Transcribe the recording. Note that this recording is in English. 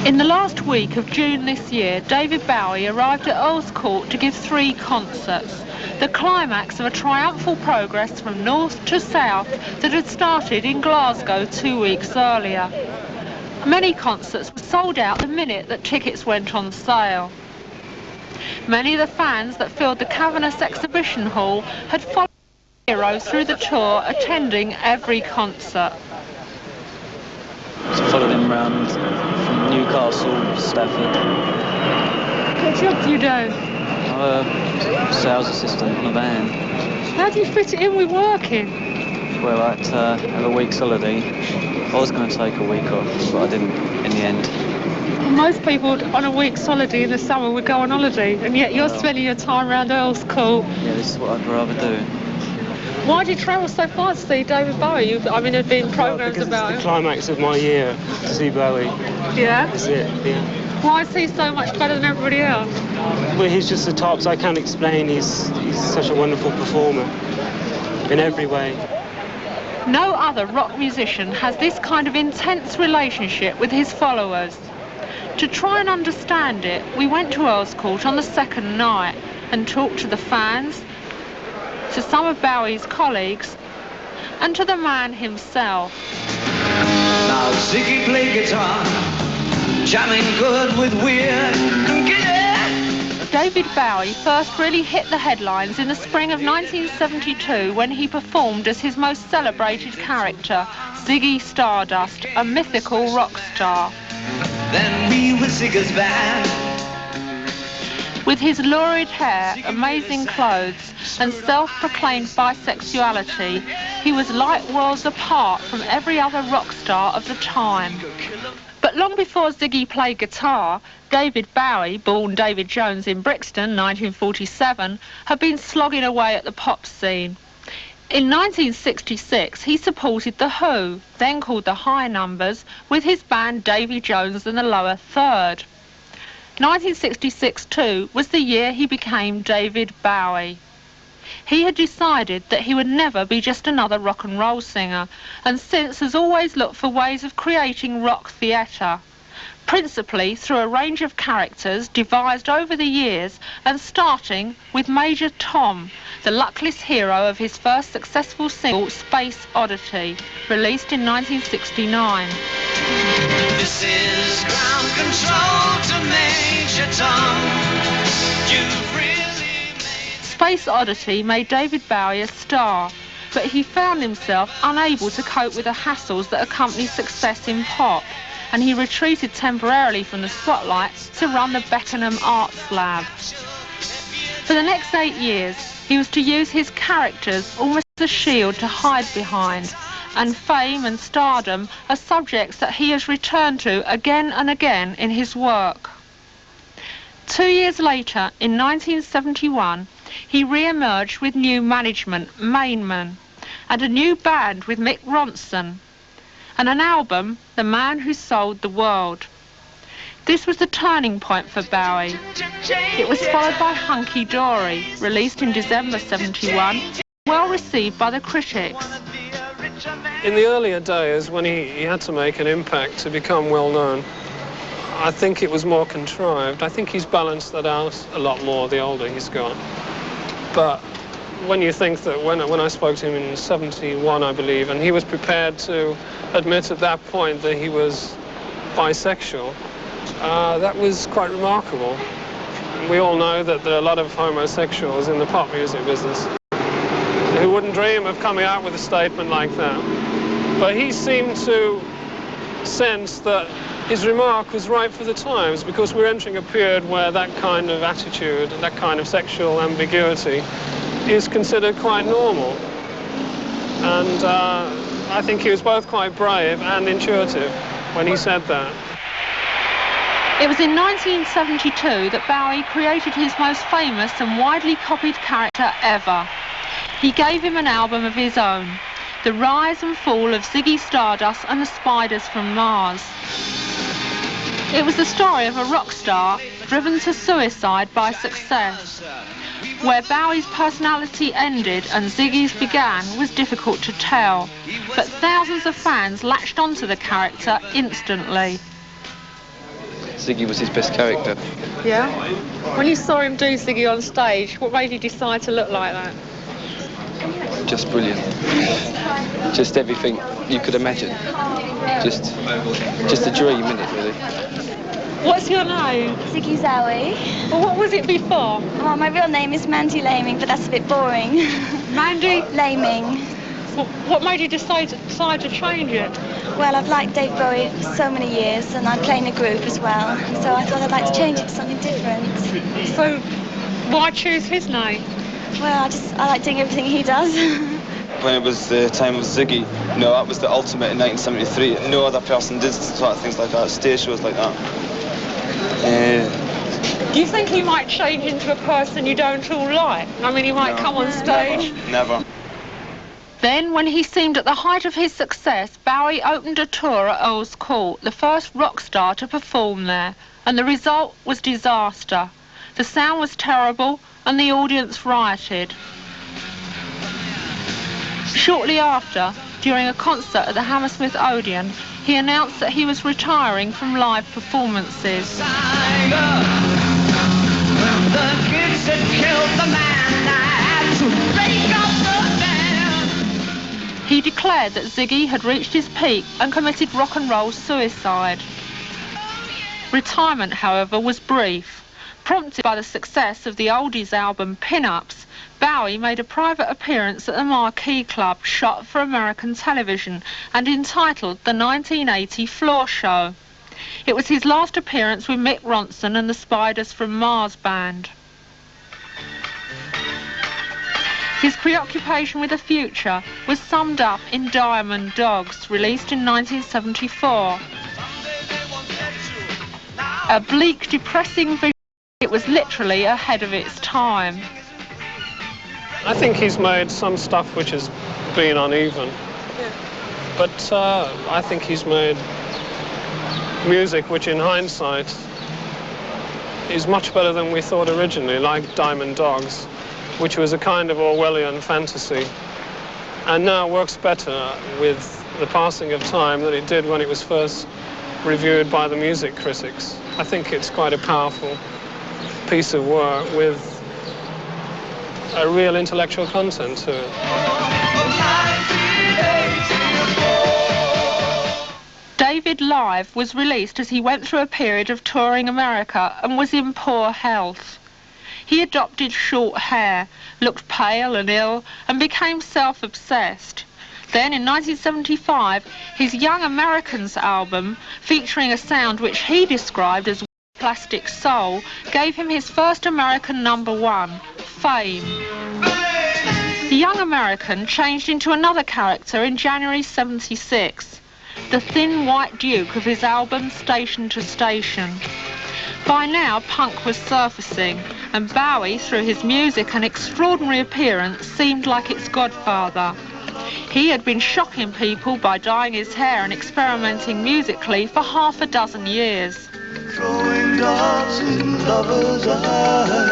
In the last week of June this year, David Bowie arrived at Earl's Court to give 3 concerts, the climax of a triumphal progress from north to south that had started in Glasgow 2 weeks earlier. Many concerts were sold out the minute that tickets went on sale. Many of the fans that filled the cavernous exhibition hall had followed the hero through the tour, attending every concert. So followed him round from Newcastle, Stafford. What job do you do? I'm a sales assistant on a van. How do you fit it in with working? Well, I had to have a week's holiday. I was going to take a week off, but I didn't in the end. Well, most people on a week's holiday in the summer would go on holiday, and yet you're spending your time around Earl's Court. Yeah, this is what I'd rather do. Why did you travel so far to see David Bowie? There'd been programmes about him. It's the climax of my year to see Bowie. Yeah? That's it, yeah. Why is he so much better than everybody else? Well, he's just the tops. I can't explain. He's such a wonderful performer in every way. No other rock musician has this kind of intense relationship with his followers. To try and understand it, we went to Earl's Court on the second night and talked to the fans, to some of Bowie's colleagues, and to the man himself. Now Ziggy played guitar, jamming good with Weird. David Bowie first really hit the headlines in the spring of 1972 when he performed as his most celebrated character, Ziggy Stardust, a mythical rock star. Then we were Ziggy's band. With his lurid hair, amazing clothes, and self-proclaimed bisexuality, he was light worlds apart from every other rock star of the time. But long before Ziggy played guitar, David Bowie, born David Jones in Brixton, 1947, had been slogging away at the pop scene. In 1966, he supported The Who, then called the High Numbers, with his band Davy Jones and the Lower Third. 1966 too was the year he became David Bowie. He had decided that he would never be just another rock and roll singer, and since has always looked for ways of creating rock theatre, principally through a range of characters devised over the years, and starting with Major Tom, the luckless hero of his first successful single, Space Oddity, released in 1969. This is ground control to Major Tom. You've really made... Space Oddity made David Bowie a star, but he found himself unable to cope with the hassles that accompany success in pop, and he retreated temporarily from the spotlight to run the Beckenham Arts Lab. For the next 8 years, he was to use his characters almost as a shield to hide behind, and fame and stardom are subjects that he has returned to again and again in his work. 2 years later, in 1971, he re-emerged with new management, Mainman, and a new band with Mick Ronson, and an album, The Man Who Sold the World. This was the turning point for Bowie. It was followed by Hunky Dory, released in December 71, well received by the critics. In the earlier days, when he had to make an impact to become well known, I think it was more contrived. I think he's balanced that out a lot more the older he's gone. But when you think that when I spoke to him in 71, I believe, and he was prepared to admit at that point that he was bisexual, that was quite remarkable. We all know that there are a lot of homosexuals in the pop music business who wouldn't dream of coming out with a statement like that. But he seemed to sense that his remark was right for the times, because we're entering a period where that kind of attitude and that kind of sexual ambiguity is considered quite normal. And I think he was both quite brave and intuitive when he said that. It was in 1972 that Bowie created his most famous and widely copied character ever. He gave him an album of his own, The Rise and Fall of Ziggy Stardust and the Spiders from Mars. It was the story of a rock star driven to suicide by success. Where Bowie's personality ended and Ziggy's began was difficult to tell, but thousands of fans latched onto the character instantly. Ziggy was his best character. Yeah? When you saw him do Ziggy on stage, what made you decide to look like that? Just brilliant. Just everything you could imagine. Just a dream, isn't it, really? What's your name? Ziggy Zowie. Well, what was it before? Oh, my real name is Mandy Laming, but that's a bit boring. Mandy? Laming. What made you decide to change it? Well, I've liked Dave Bowie for so many years, and I play in a group as well, so I thought I'd like to change it to something different. So, why choose his name? Well, I like doing everything he does. When it was the time of Ziggy, you know, that was the ultimate in 1973. No other person did sort of things like that, stage shows like that. Do you think he might change into a person you don't all like? I mean, he might come on stage? Never. Then, when he seemed at the height of his success, Bowie opened a tour at Earl's Court, the first rock star to perform there, and the result was disaster. The sound was terrible, and the audience rioted. Shortly after, during a concert at the Hammersmith Odeon, he announced that he was retiring from live performances. He declared that Ziggy had reached his peak and committed rock and roll suicide. Retirement, however, was brief. Prompted by the success of the oldies album Pin-Ups, Bowie made a private appearance at the Marquee Club, shot for American television and entitled The 1980 Floor Show. It was his last appearance with Mick Ronson and the Spiders from Mars Band. His preoccupation with the future was summed up in Diamond Dogs, released in 1974. A bleak, depressing vision. It was literally ahead of its time. I think he's made some stuff which has been uneven. But I think he's made music which, in hindsight, is much better than we thought originally, like Diamond Dogs, which was a kind of Orwellian fantasy, and now works better with the passing of time than it did when it was first reviewed by the music critics. I think it's quite a powerful piece of work with a real intellectual content to it. David Live was released as he went through a period of touring America and was in poor health. He adopted short hair, looked pale and ill, and became self-obsessed. Then, in 1975, his Young Americans album, featuring a sound which he described as plastic soul, gave him his first American #1, Fame. The Young American changed into another character in January '76, the thin white duke of his album Station to Station. By now, punk was surfacing, and Bowie, through his music and extraordinary appearance, seemed like its godfather. He had been shocking people by dyeing his hair and experimenting musically for half a dozen years. Throwing darts in lovers' eyes.